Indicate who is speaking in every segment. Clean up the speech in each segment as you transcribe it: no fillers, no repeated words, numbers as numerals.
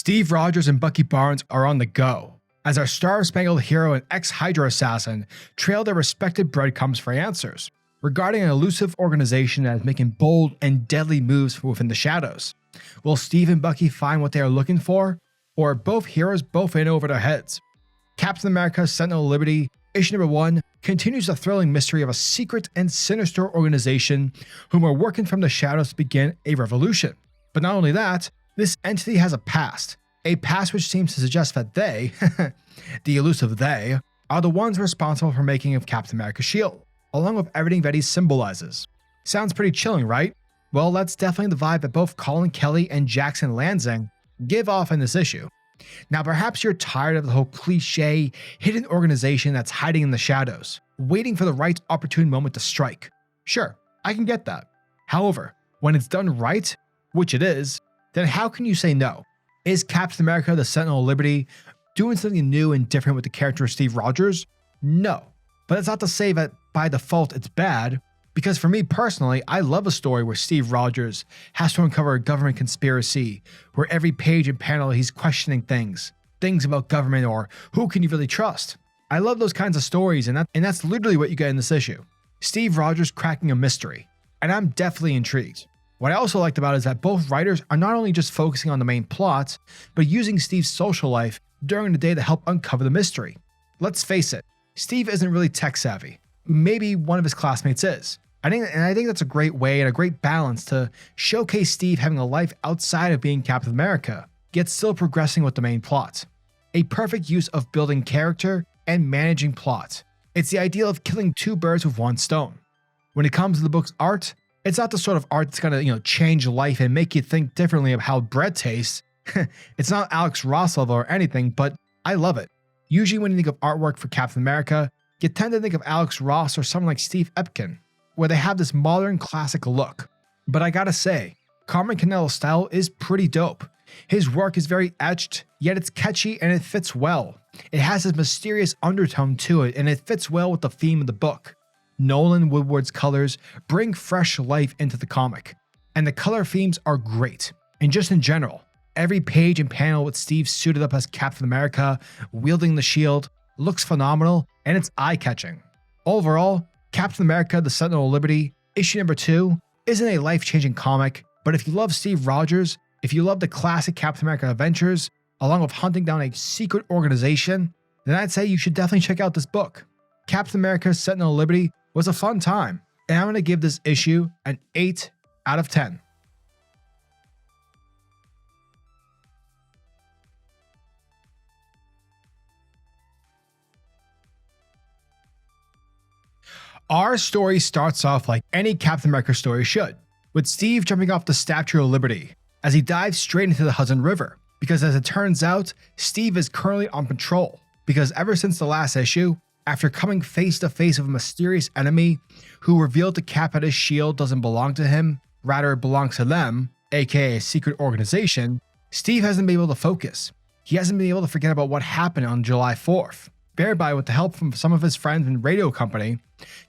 Speaker 1: Steve Rogers and Bucky Barnes are on the go, as our star-spangled hero and ex-Hydra assassin trail their respective breadcrumbs for answers regarding an elusive organization that is making bold and deadly moves from within the shadows. Will Steve and Bucky find what they are looking for, or are both heroes both in over their heads? Captain America Sentinel of Liberty, issue number 1, continues the thrilling mystery of a secret and sinister organization whom are working from the shadows to begin a revolution. But not only that, this entity has a past which seems to suggest that they, the elusive they, are the ones responsible for making of Captain America's shield, along with everything that he symbolizes. Sounds pretty chilling, right? Well, that's definitely the vibe that both Colin Kelly and Jackson Lansing give off in this issue. Now, perhaps you're tired of the whole cliche, hidden organization that's hiding in the shadows, waiting for the right opportune moment to strike. Sure, I can get that. However, when it's done right, which it is, then how can you say no? Is Captain America the Sentinel of Liberty doing something new and different with the character of Steve Rogers? No. But that's not to say that by default it's bad, because for me personally, I love a story where Steve Rogers has to uncover a government conspiracy, where every page and panel he's questioning things about government or who can you really trust. I love those kinds of stories, and that's literally what you get in this issue. Steve Rogers cracking a mystery, and I'm definitely intrigued. What I also liked about it is that both writers are not only just focusing on the main plot, but using Steve's social life during the day to help uncover the mystery. Let's face it, Steve isn't really tech savvy. Maybe one of his classmates is. I think that's a great way and a great balance to showcase Steve having a life outside of being Captain America, yet still progressing with the main plot. A perfect use of building character and managing plot. It's the ideal of killing two birds with one stone. When it comes to the book's art, it's not the sort of art that's gonna, change life and make you think differently of how bread tastes. It's not Alex Ross level or anything, but I love it. Usually when you think of artwork for Captain America, you tend to think of Alex Ross or someone like Steve Epkin, where they have this modern classic look. But I gotta say, Carmen Canello's style is pretty dope. His work is very etched, yet it's catchy and it fits well. It has this mysterious undertone to it, and it fits well with the theme of the book. Nolan Woodward's colors bring fresh life into the comic, and the color themes are great. And just in general, every page and panel with Steve suited up as Captain America, wielding the shield, looks phenomenal, and it's eye-catching. Overall, Captain America the Sentinel of Liberty, issue number 2, isn't a life-changing comic, but if you love Steve Rogers, if you love the classic Captain America adventures, along with hunting down a secret organization, then I'd say you should definitely check out this book. Captain America Sentinel of Liberty was a fun time, and I'm going to give this issue an 8 out of 10. Our story starts off like any Captain America story should, with Steve jumping off the Statue of Liberty as he dives straight into the Hudson River, because as it turns out, Steve is currently on patrol, because ever since the last issue, after coming face to face with a mysterious enemy who revealed to Cap that his shield doesn't belong to him, rather it belongs to them, aka a secret organization, Steve hasn't been able to focus. He hasn't been able to forget about what happened on July 4th. Thereby, with the help from some of his friends in radio company,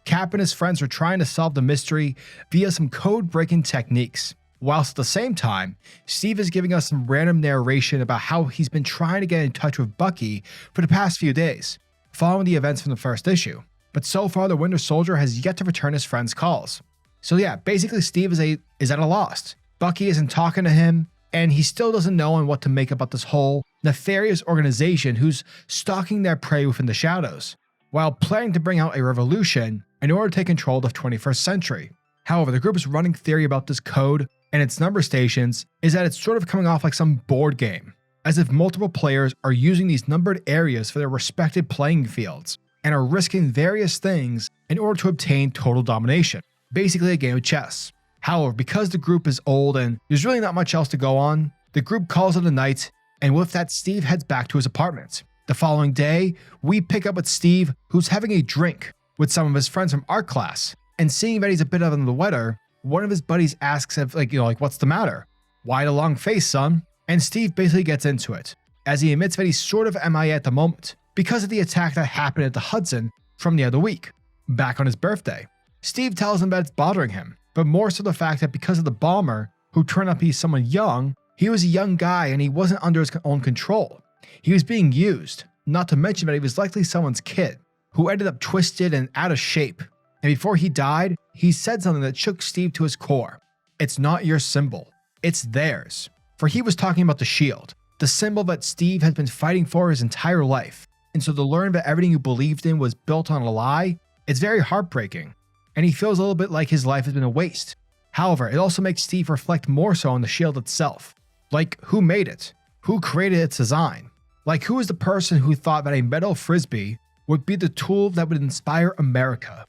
Speaker 1: Cap and his friends are trying to solve the mystery via some code-breaking techniques. Whilst at the same time, Steve is giving us some random narration about how he's been trying to get in touch with Bucky for the past few days, following the events from the first issue. But so far, the Winter Soldier has yet to return his friend's calls. So yeah, basically Steve is at a loss. Bucky isn't talking to him, and he still doesn't know on what to make about this whole nefarious organization who's stalking their prey within the shadows, while planning to bring out a revolution in order to take control of the 21st century. However, the group's running theory about this code and its number stations is that it's sort of coming off like some board game, as if multiple players are using these numbered areas for their respective playing fields, and are risking various things in order to obtain total domination. Basically a game of chess. However, because the group is old and there's really not much else to go on, the group calls it a night, and with that Steve heads back to his apartment. The following day, we pick up with Steve, who's having a drink with some of his friends from art class, and seeing that he's a bit under the weather, one of his buddies asks if, what's the matter? Why the long face, son? And Steve basically gets into it, as he admits that he's sort of MIA at the moment, because of the attack that happened at the Hudson from the other week, back on his birthday. Steve tells him that it's bothering him, but more so the fact that because of the bomber, who turned out to be someone young, He was a young guy and he wasn't under his own control. He was being used, not to mention that he was likely someone's kid, who ended up twisted and out of shape. And before he died, he said something that shook Steve to his core. It's not your symbol, it's theirs. For he was talking about the shield, the symbol that Steve has been fighting for his entire life. And so to learn that everything you believed in was built on a lie, it's very heartbreaking. And he feels a little bit like his life has been a waste. However, it also makes Steve reflect more so on the shield itself. Like, who made it? Who created its design? Like, who is the person who thought that a metal frisbee would be the tool that would inspire America?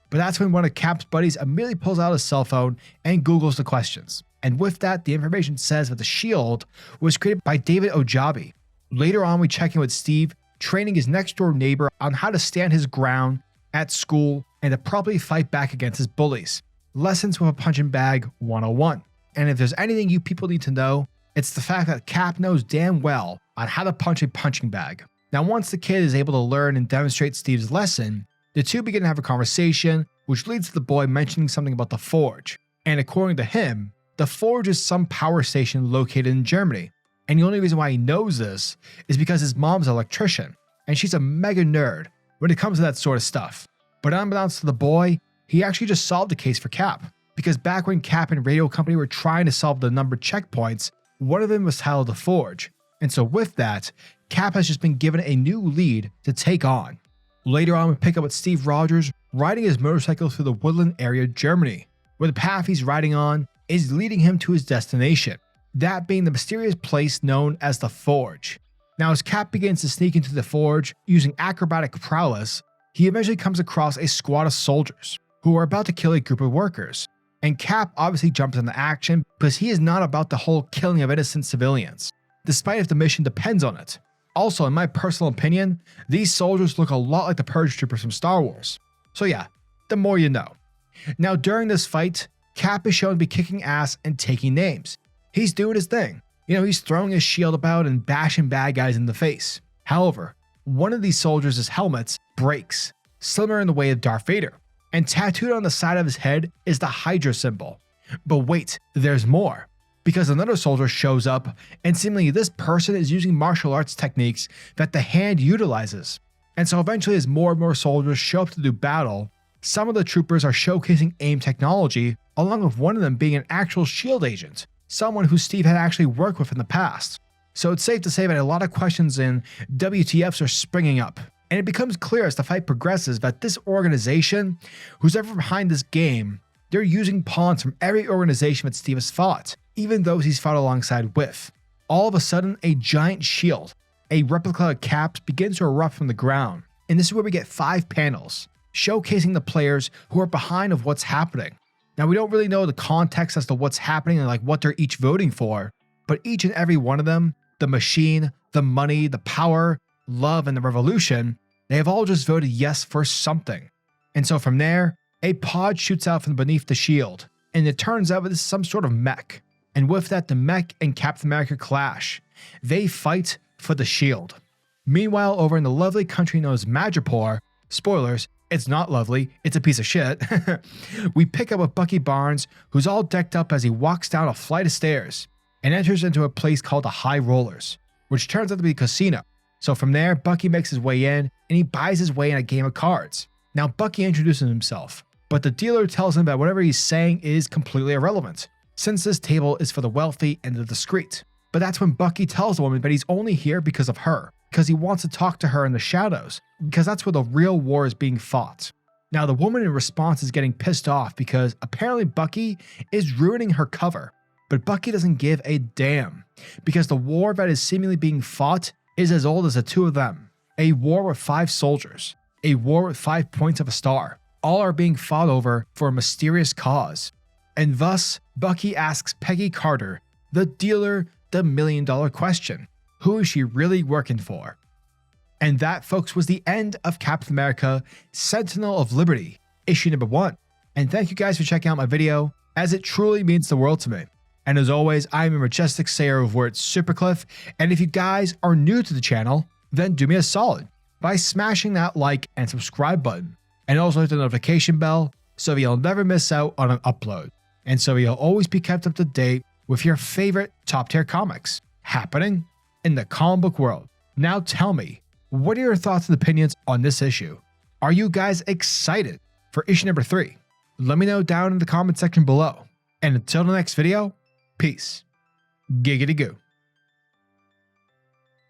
Speaker 1: But that's when one of Cap's buddies immediately pulls out his cell phone and Googles the questions. And with that, the information says that the shield was created by David Ojabi. Later on, we check in with Steve, training his next door neighbor on how to stand his ground at school and to properly fight back against his bullies. Lessons with a punching bag 101. And if there's anything you people need to know, it's the fact that Cap knows damn well on how to punch a punching bag. Now, once the kid is able to learn and demonstrate Steve's lesson, the two begin to have a conversation, which leads to the boy mentioning something about the Forge. And according to him, the Forge is some power station located in Germany. And the only reason why he knows this is because his mom's an electrician, and she's a mega nerd when it comes to that sort of stuff. But unbeknownst to the boy, he actually just solved the case for Cap, because back when Cap and Radio Company were trying to solve the numbered checkpoints, one of them was titled the Forge. And so with that, Cap has just been given a new lead to take on. Later on, we pick up with Steve Rogers riding his motorcycle through the woodland area of Germany, where the path he's riding on is leading him to his destination, that being the mysterious place known as the Forge. Now, as Cap begins to sneak into the Forge using acrobatic prowess, he eventually comes across a squad of soldiers who are about to kill a group of workers. And Cap obviously jumps into action because he is not about the whole killing of innocent civilians, despite if the mission depends on it. Also, in my personal opinion, these soldiers look a lot like the Purge Troopers from Star Wars. So yeah, the more you know. Now, during this fight, Cap is shown to be kicking ass and taking names. He's doing his thing. He's throwing his shield about and bashing bad guys in the face. However, one of these soldiers' helmets breaks, slimmer in the way of Darth Vader. And tattooed on the side of his head is the Hydra symbol. But wait, there's more. Because another soldier shows up, and seemingly this person is using martial arts techniques that the hand utilizes. And so eventually, as more and more soldiers show up to do battle, some of the troopers are showcasing aim technology, along with one of them being an actual shield agent, someone who Steve had actually worked with in the past. So it's safe to say that a lot of questions in WTFs are springing up. And it becomes clear as the fight progresses that this organization, who's ever behind this game, they're using pawns from every organization that Steve has fought, even those he's fought alongside with. All of a sudden, a giant shield, a replica of Cap's, begins to erupt from the ground. And this is where we get 5 panels, showcasing the players who are behind of what's happening. Now, we don't really know the context as to what's happening and what they're each voting for, but each and every one of them, the machine, the money, the power, love, and the revolution, they have all just voted yes for something. And so from there, a pod shoots out from beneath the shield, and it turns out that this is some sort of mech. And with that, the mech and Captain America clash. They fight for the shield. Meanwhile, over in the lovely country known as Madripoor, spoilers, it's not lovely, it's a piece of shit, we pick up with Bucky Barnes, who's all decked up as he walks down a flight of stairs and enters into a place called the High Rollers, which turns out to be a casino. So from there, Bucky makes his way in and he buys his way in a game of cards. Now, Bucky introduces himself, but the dealer tells him that whatever he's saying is completely irrelevant, since this table is for the wealthy and the discreet. But that's when Bucky tells the woman that he's only here because of her, because he wants to talk to her in the shadows, because that's where the real war is being fought. Now, the woman in response is getting pissed off because apparently Bucky is ruining her cover, but Bucky doesn't give a damn, because the war that is seemingly being fought is as old as the two of them. A war with 5 soldiers, a war with 5 points of a star. All are being fought over for a mysterious cause. And thus, Bucky asks Peggy Carter, the dealer, the $1 million question. Who is she really working for? And that, folks, was the end of Captain America, Sentinel of Liberty, issue number 1. And thank you guys for checking out my video, as it truly means the world to me. And as always, I'm a majestic sayer of words, SuperCliff, and if you guys are new to the channel, then do me a solid by smashing that like and subscribe button, and also hit the notification bell so you'll never miss out on an upload, and so you'll always be kept up to date with your favorite top tier comics happening in the comic book world. Now tell me, what are your thoughts and opinions on this issue? Are you guys excited for issue number 3? Let me know down in the comment section below. And until the next video, peace. Giggity goo.